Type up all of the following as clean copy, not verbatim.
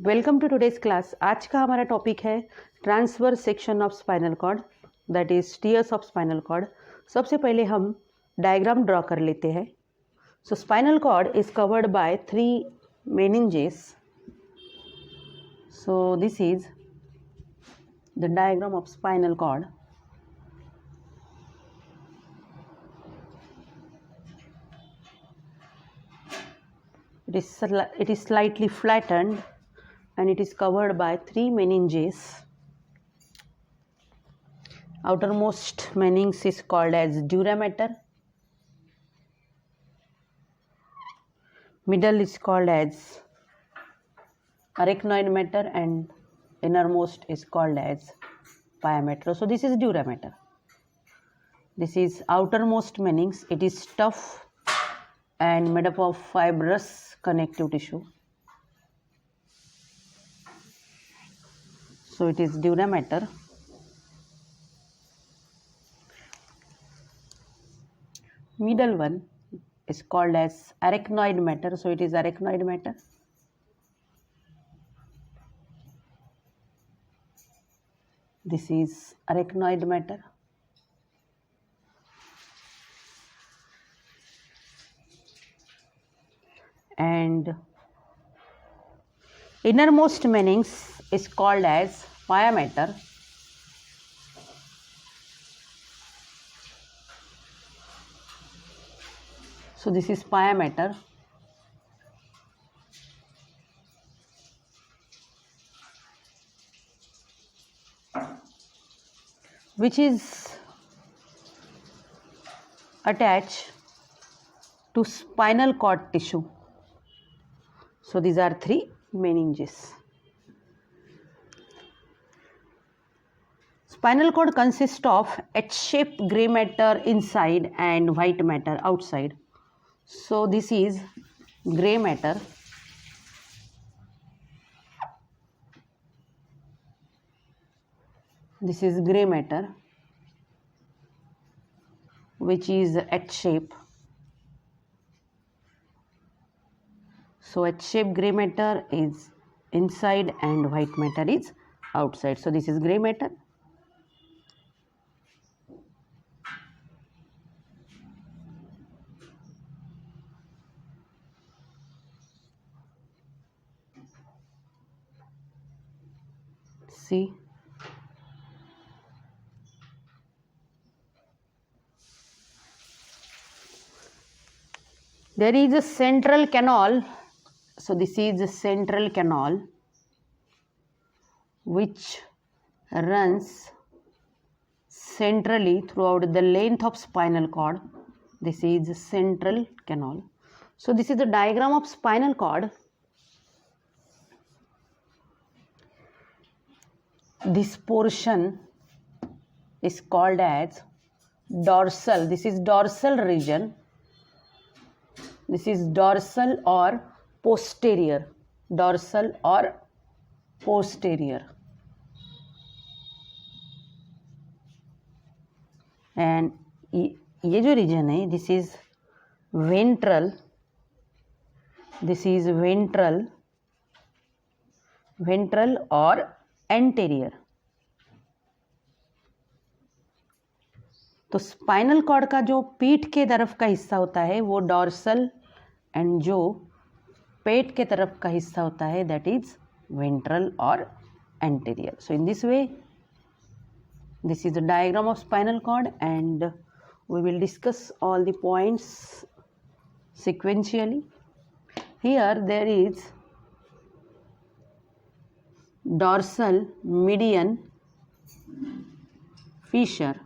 Welcome to today's class. आज का हमारा टॉपिक है transverse section of spinal cord, that is TS of spinal cord. सबसे पहले हम डायग्राम ड्रॉ कर लेते हैं। So spinal cord is covered by 3 meninges. So this is the diagram of spinal cord. It is slightly flattened and it is covered by 3 meninges. Outermost meninge is called as dura mater. Middle is called as arachnoid mater and innermost is called as pia mater. So this is dura mater. This is outermost meninge. It is tough and made up of fibrous connective tissue. So it is dura mater. Middle one is called as arachnoid mater. So it is arachnoid mater. This is arachnoid mater. And innermost meninge is called as pia mater. So this is pia mater. Which is attached to spinal cord tissue. So these are 3 meninges. Spinal cord consists of H-shaped gray matter inside and white matter outside. So this is gray matter. This is gray matter, which is H-shape. So H-shaped gray matter is inside and white matter is outside. So this is gray matter. See. There is a central canal. So this is the central canal which runs centrally throughout the length of spinal cord. This is the central canal. So this is the diagram of spinal cord. This portion is called as dorsal. This is dorsal region. This is dorsal or posterior. Dorsal or posterior. And ये जो region है, this is ventral. This is ventral or anterior. तो spinal cord का जो पीठ के तरफ का हिस्सा होता है वो डॉर्सल एंड जो पेट के तरफ का हिस्सा होता है दैट इज वेंट्रल और anterior. So in this way this is the diagram of spinal cord and we will discuss all the points sequentially. Here there is dorsal median fissure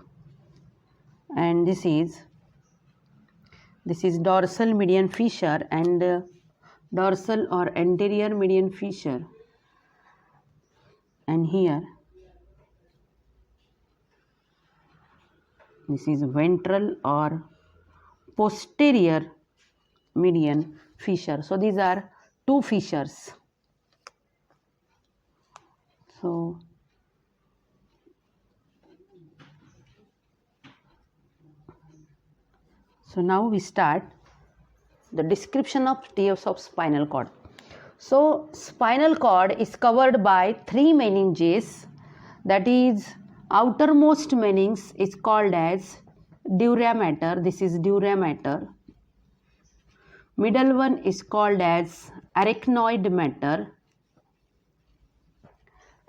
and this is dorsal median fissure and dorsal or anterior median fissure, and here this is ventral or posterior median fissure. So these are 2 fissures. So now we start the description of tiers of spinal cord. So spinal cord is covered by three meninges, that is outermost meninx is called as dura mater, this is dura mater. Middle one is called as arachnoid mater,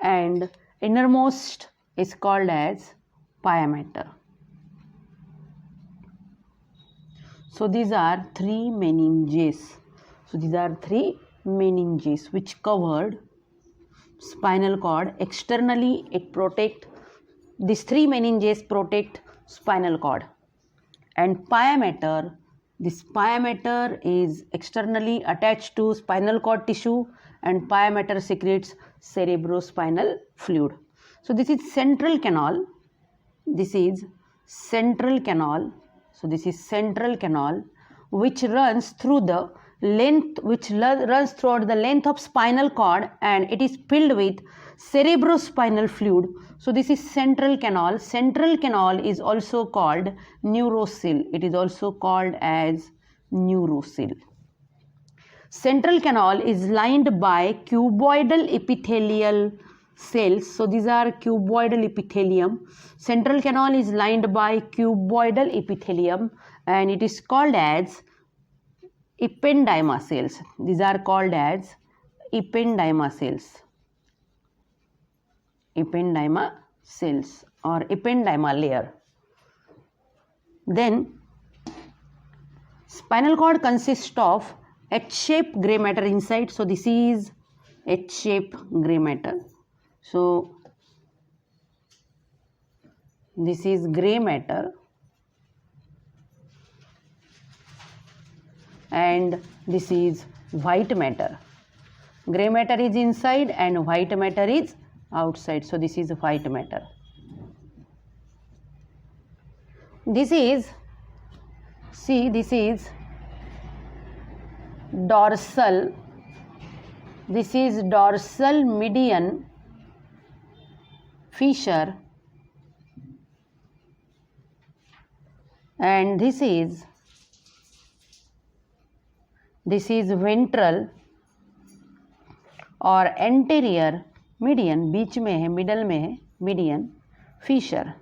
and innermost is called as pia mater. So these are three meninges. So these are three meninges which covered spinal cord. Externally it protect, these three meninges protect spinal cord. And pia mater, this pia mater is externally attached to spinal cord tissue, and pia mater secretes cerebrospinal fluid. So this is central canal, this is central canal. So this is central canal which runs through the length, runs throughout the length of spinal cord, and it is filled with cerebrospinal fluid. So this is central canal. Central canal is also called neurosil. It is also called as neurosil. Central canal is lined by cuboidal epithelial cells. So these are cuboidal epithelium. Central canal is lined by cuboidal epithelium, and it is called as ependyma cells. These are called as ependyma cells. Ependyma cells or ependyma layer. Then spinal cord consists of H-shaped grey matter inside. So this is H-shaped grey matter. So this is grey matter, and this is white matter. Grey matter is inside and white matter is outside. So this is white matter. This is, see, this is dorsal, this is dorsal median fissure, and this is ventral और anterior median, बीच में है, middle में है, median fissure.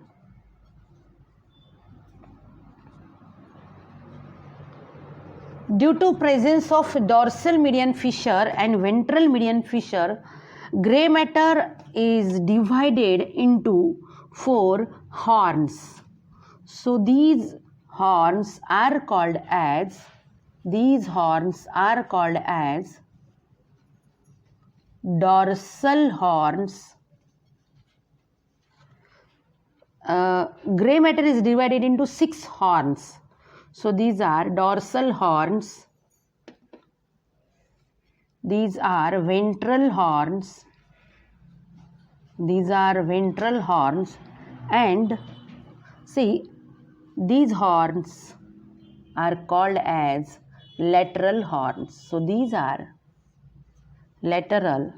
Due to presence of dorsal median fissure and ventral median fissure, grey matter is divided into 4 horns. So these horns are called as dorsal horns. Grey matter is divided into 6 horns. So these are dorsal horns, these are ventral horns, and see, these horns are called as lateral horns. So these are lateral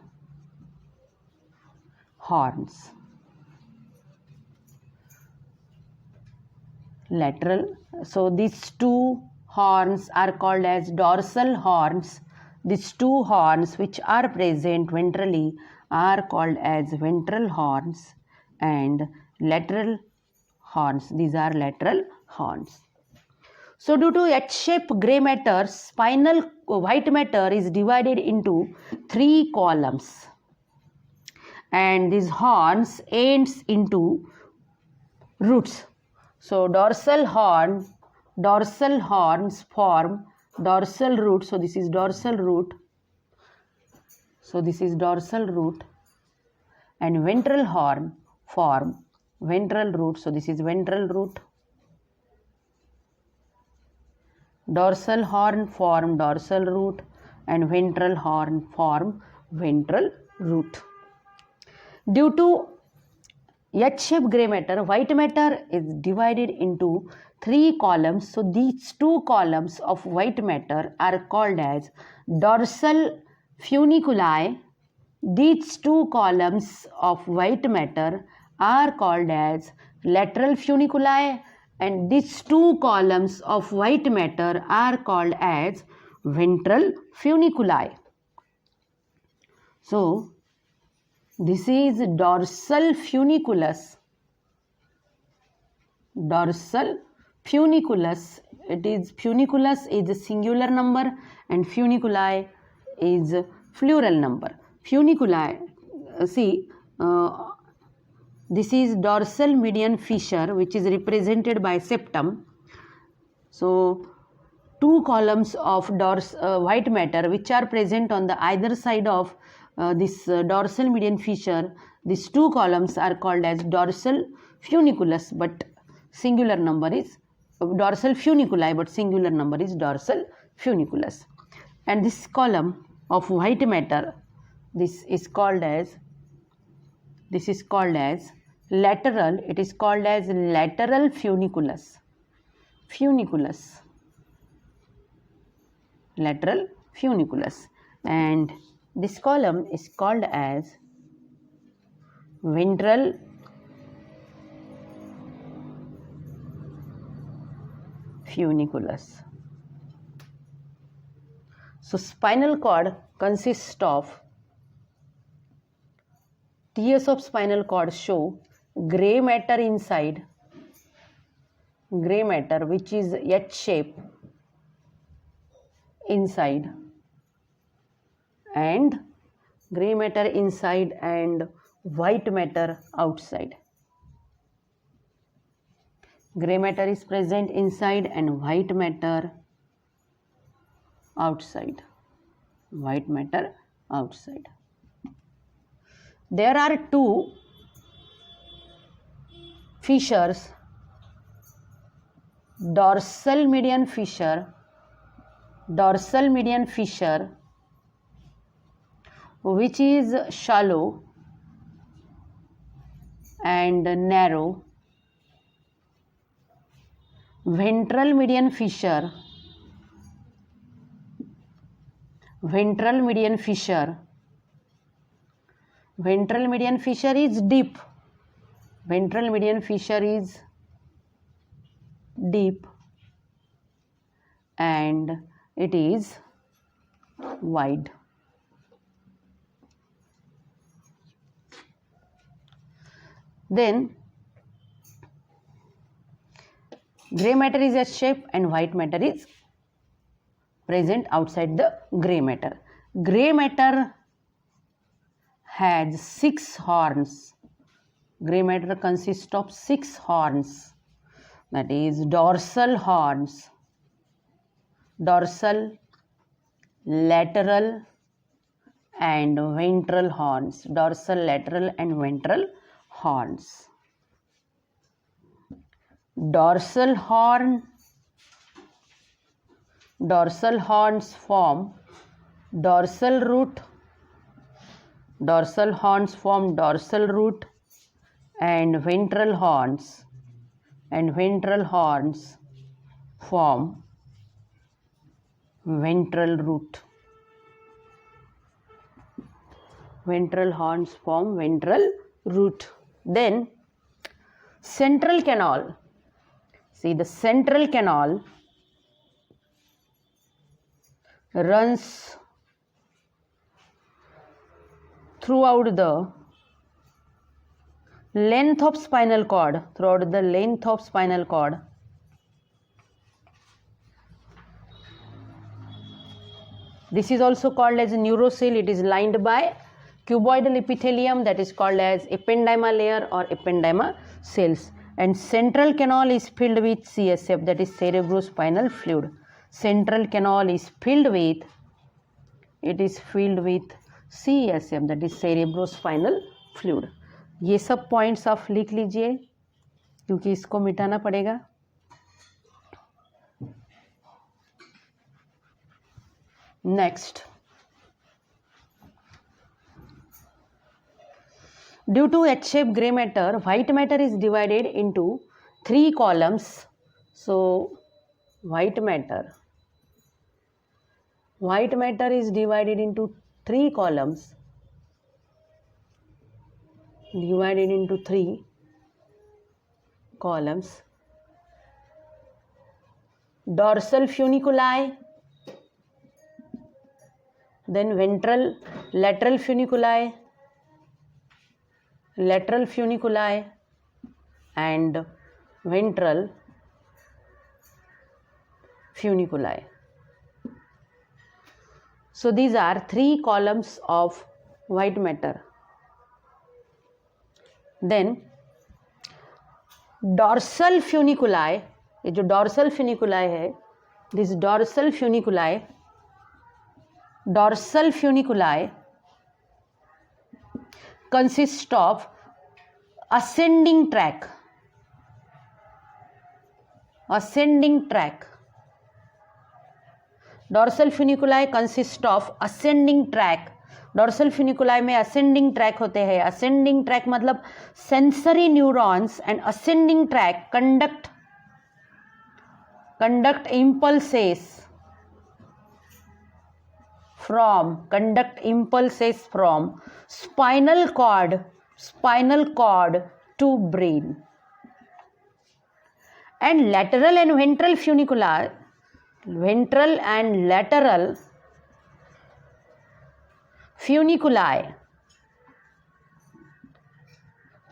horns. So these 2 horns are called as dorsal horns. These 2 horns which are present ventrally are called as ventral horns, and lateral horns, these are lateral horns. So due to H-shaped grey matter, spinal white matter is divided into 3 columns, and these horns ends into roots. So dorsal horns form dorsal root. So this is dorsal root. And ventral horn form ventral root. So this is ventral root. Dorsal horn form dorsal root, and ventral horn form ventral root. Due to H-shaped grey matter, white matter is divided into 3 columns. So these 2 columns of white matter are called as dorsal funiculi. These 2 columns of white matter are called as lateral funiculi, and these 2 columns of white matter are called as ventral funiculi. So this is dorsal funiculus. Dorsal funiculus. It is funiculus is a singular number and funiculi is a plural number. Funiculi, this is dorsal median fissure which is represented by septum. So two columns of white matter which are present on the either side of this dorsal median fissure. These two columns are called as dorsal funiculus, but singular number is dorsal funiculi, but singular number is dorsal funiculus. And this column of white matter, this is called as lateral. It is called as lateral funiculus. Lateral funiculus. And this column is called as ventral funiculus. So spinal cord consists of tiers of spinal cord show gray matter inside, gray matter which is H shape inside, and gray matter inside and white matter outside. Gray matter is present inside and white matter outside. White matter outside. There are two fissures, dorsal median fissure, which is shallow and narrow. Ventral median fissure is deep. Ventral median fissure is deep and it is wide. Then gray matter is S shape and white matter is present outside the gray matter. Gray matter has 6 horns. Gray matter consists of 6 horns. That is dorsal horns, dorsal, lateral and ventral horns. Dorsal, lateral and ventral horns. Dorsal horns form dorsal root. Dorsal horns form dorsal root, and ventral horns form ventral root. Ventral horns form ventral root. Then central canal. See, the central canal runs throughout the length of spinal cord, This is also called as a neurocell. It is lined by cuboidal epithelium, that is called as ependyma layer or ependyma cells. And central canal is filled with CSF, that is cerebrospinal fluid. Central canal is filled with CSF, that is cerebrospinal fluid. ये सब points आप लिख लीजिए क्योंकि इसको मिटाना पड़ेगा. Next, due to H-shaped gray matter, white matter is divided into 3 columns. So white matter is divided into 3 columns. Dorsal funiculi, then ventral lateral funiculi, and ventral funiculi. So these are 3 columns of white matter. Then dorsal funiculi, ये जो dorsal funiculi है, this dorsal funiculi consist of ascending tract. Dorsal funiculi consist of ascending tract. Dorsal funiculi में ascending tract होते हैं. Ascending tract मतलब sensory neurons and ascending tract conduct impulses from spinal cord to brain. And lateral and ventral funiculi, ventral and lateral funiculi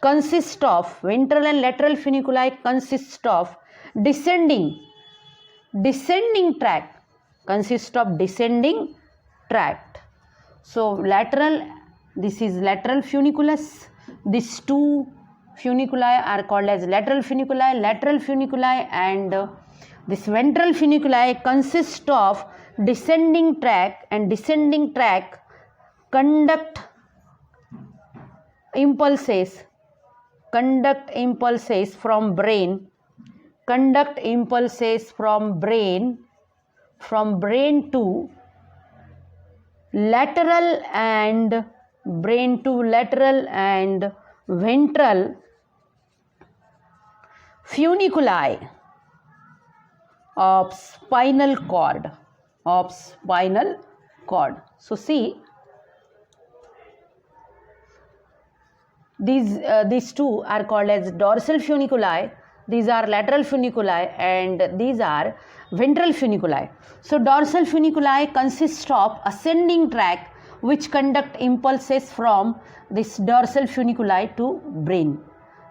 consist of descending tract, So lateral, this is lateral funiculus. These 2 funiculi are called as lateral funiculi, and this ventral funiculi consist of descending tract, and descending tract conduct impulses from brain to lateral and ventral funiculi of spinal cord. So see, these 2 are called as dorsal funiculi, these are lateral funiculi, and these are ventral funiculi. So dorsal funiculi consist of ascending tract which conduct impulses from this dorsal funiculi to brain.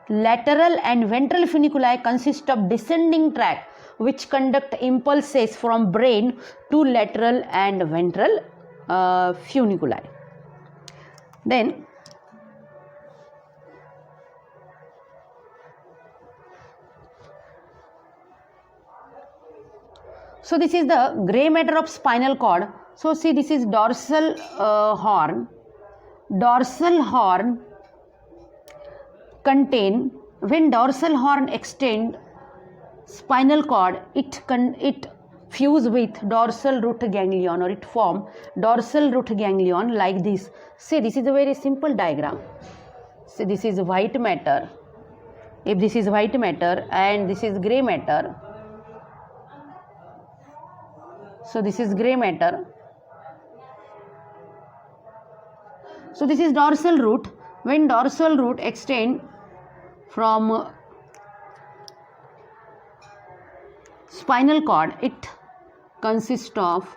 Lateral and ventral funiculi consist of descending tract which conduct impulses from brain to lateral and ventral funiculi. Then so this is the gray matter of spinal cord. So see, this is dorsal horn. Dorsal horn contain, when dorsal horn extend spinal cord, it fuse with dorsal root ganglion, or it form dorsal root ganglion like this. See, this is a very simple diagram. See, this is white matter. If this is white matter and this is gray matter, so this is gray matter. So this is dorsal root. When dorsal root extend from spinal cord, it consists of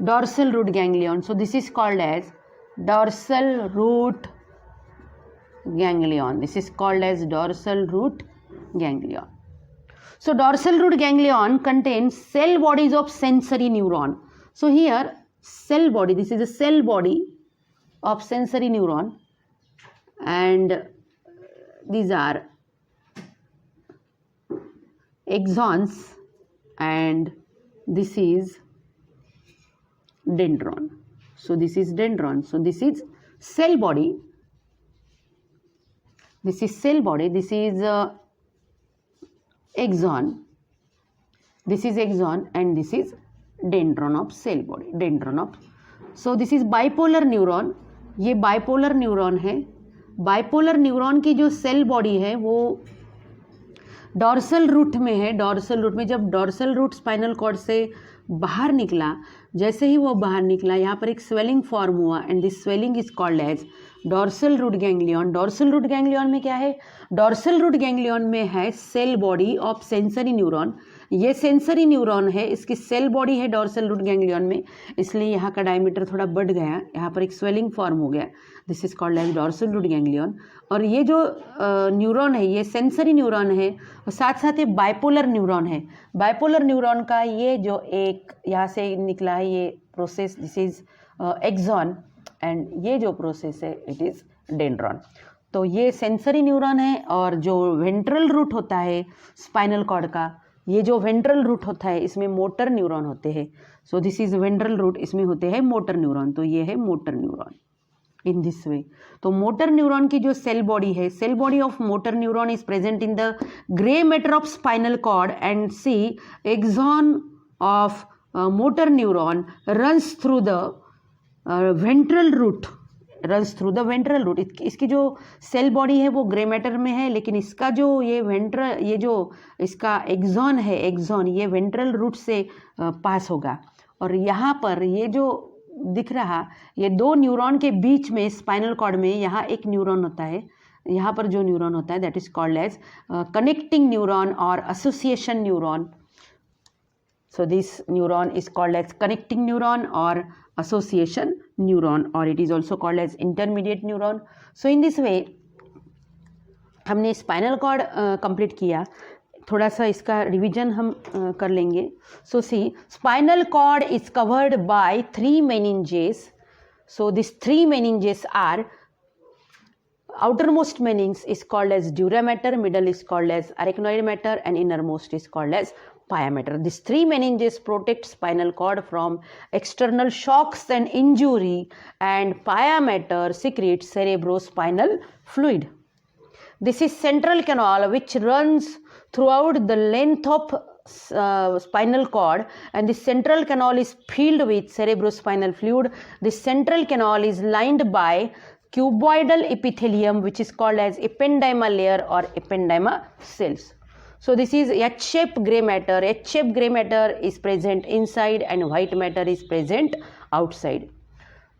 dorsal root ganglion. So this is called as dorsal root ganglion. This is called as dorsal root ganglion. So dorsal root ganglion contains cell bodies of sensory neuron. So here cell body, this is a cell body of sensory neuron, and these are axons, and this is dendron. So this is dendron. So this is cell body. This is cell body. This is axon. This is axon, and this is dendron of cell body. So this is bipolar neuron. ये bipolar neuron है. Bipolar neuron की जो cell body है वो dorsal root में है. Dorsal root में जब डॉर्सल रूट स्पाइनल कॉर्ड से बाहर निकला, जैसे ही वो बाहर निकला यहाँ पर एक स्वेलिंग फॉर्म हुआ, and this swelling is called as dorsal root ganglion. Dorsal root ganglion में क्या है? डॉर्सल रूट गैंग्लियन में है cell body of sensory neuron, ये सेंसरी न्यूरॉन है, इसकी सेल बॉडी है डॉर्सल रूट गैंग्लियन में, इसलिए यहाँ का डायमीटर थोड़ा बढ़ गया, यहाँ पर एक स्वेलिंग फॉर्म हो गया, this is called as dorsal root ganglion. और ये जो न्यूरॉन है ये सेंसरी न्यूरॉन है और साथ साथ ये बाइपोलर न्यूरॉन है। बाइपोलर न्यूरॉन का ये जो एक यहाँ से निकला है ये process, this is axon, and ये जो प्रोसेस है इट इज़ डेंड्रॉन। तो ये सेंसरी न्यूरॉन है। और जो वेंट्रल रूट होता है स्पाइनल कॉर्ड का, ये जो वेंट्रल रूट होता है इसमें मोटर न्यूरॉन होते हैं। So this is ventral root, इसमें होते हैं मोटर न्यूरॉन, तो ये है motor neuron in this way. तो मोटर न्यूरॉन की जो सेल बॉडी है, cell body of motor neuron is present in the grey matter of spinal cord and see axon of motor neuron runs through the ventral root, runs through the ventral root. इसकी जो cell body है वो grey matter में है, लेकिन इसका जो ये जो इसका एक्सॉन है, एक्सॉन ये वेंट्रल रूट से पास होगा। और यहाँ पर ये जो दिख रहा, ये दो न्यूरॉन के बीच में स्पाइनल कॉर्ड में यहाँ एक न्यूरॉन होता है, यहाँ पर जो न्यूरॉन होता है that is called as connecting neuron और association neuron. So this neuron is called as connecting neuron or association neuron, or it is also called as intermediate neuron. So in this way हमने spinal cord complete किया, थोड़ा सा इसका revision हम कर लेंगे। So see, spinal cord is covered by 3 meninges. So these 3 meninges are, outermost meninges is called as dura mater, middle is called as arachnoid matter, and innermost is called as pia mater. These 3 meninges protect spinal cord from external shocks and injury, and pia mater secretes cerebrospinal fluid. This is central canal which runs throughout the length of spinal cord, and the central canal is filled with cerebrospinal fluid. The central canal is lined by cuboidal epithelium which is called as ependymal layer or ependyma cells. So this is H-shaped gray matter. H-shaped gray matter is present inside and white matter is present outside.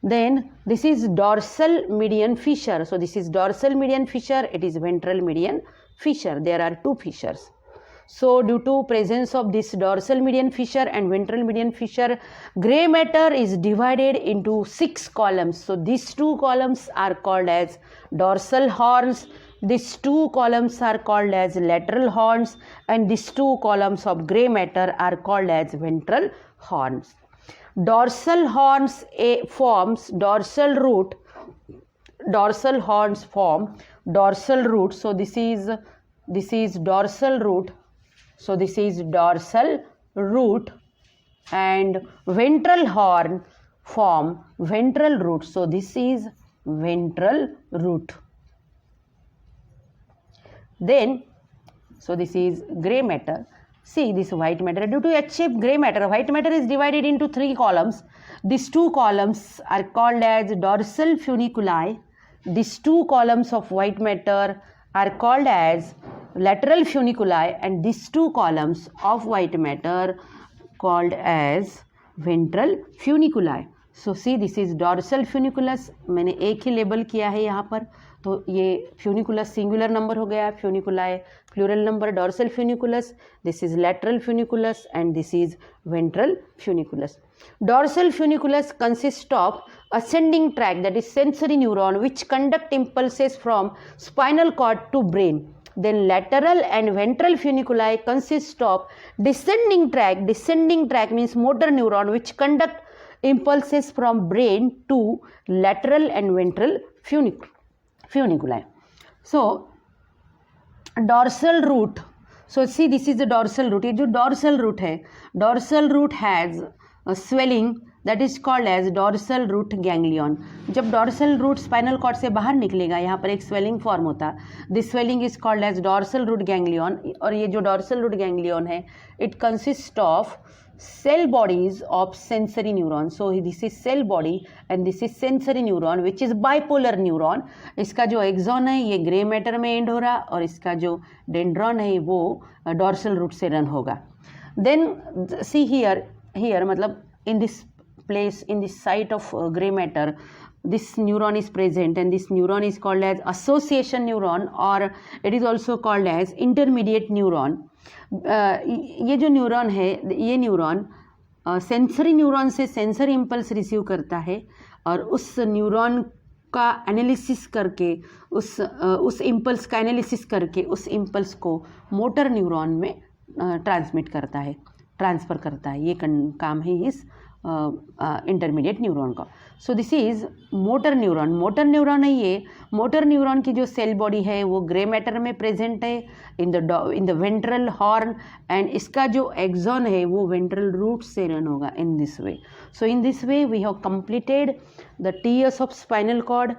Then this is dorsal median fissure. So this is dorsal median fissure, it is ventral median fissure. There are 2 fissures. So due to presence of this dorsal median fissure and ventral median fissure, gray matter is divided into 6 columns. So these 2 columns are called as dorsal horns. These 2 columns are called as lateral horns, and these 2 columns of gray matter are called as ventral horns. Dorsal horns forms dorsal root. Dorsal horns form dorsal root. So this is dorsal root. So this is dorsal root, and ventral horn form ventral root. So this is ventral root. Then, so this is gray matter. See this white matter. Due to H-shaped gray matter, white matter is divided into 3 columns. These 2 columns are called as dorsal funiculi. These 2 columns of white matter are called as lateral funiculi, and these 2 columns of white matter called as ventral funiculi. So see this is dorsal funiculus. मैंने एक ही label किया है यहाँ पर, तो ये funiculus singular number हो गया, funiculi plural number, dorsal funiculus, this is lateral funiculus, and this is ventral funiculus. Dorsal funiculus consists of ascending tract, that is sensory neuron, which conduct impulses from spinal cord to brain. Then lateral and ventral funiculi consist of descending tract. Descending tract means motor neuron, which conduct impulses from brain to lateral and ventral funiculi. So dorsal root, so see this is the dorsal root. ये जो dorsal root है, dorsal root has a swelling that is called as dorsal root ganglion. जब dorsal root spinal cord से बाहर निकलेगा, यहाँ पर एक swelling form होता, this swelling is called as dorsal root ganglion. और ये जो dorsal root ganglion है, it consists of cell bodies of sensory neuron. So this is cell body and this is sensory neuron which is bipolar neuron. इसका जो axon है ये grey matter में and हो रहा, और इसका जो डेंड्रॉन है वो डॉर्सल रूट से रन होगा. देन सी हियर मतलब in this place, in this site of gray matter, this neuron is present, and this neuron is called as association neuron, or it is also called as intermediate neuron. ये जो neuron है, ये neuron sensory neuron से sensory impulse receive करता है और उस neuron का एनालिसिस करके उस इम्पल्स का एनालिसिस करके उस इम्पल्स को मोटर न्यूरॉन में ट्रांसमिट करता है, ट्रांसफ़र करता है. ये काम है इस इंटरमीडिएट न्यूरॉन का. So this is motor neuron. Motor neuron है ये. मोटर न्यूरॉन की जो सेल बॉडी है वो ग्रे मैटर में प्रेजेंट है in the ventral horn, and इसका जो एक्सॉन है वो वेंट्रल रूट से रन होगा in this way. So in this way we have completed the tiers of spinal cord.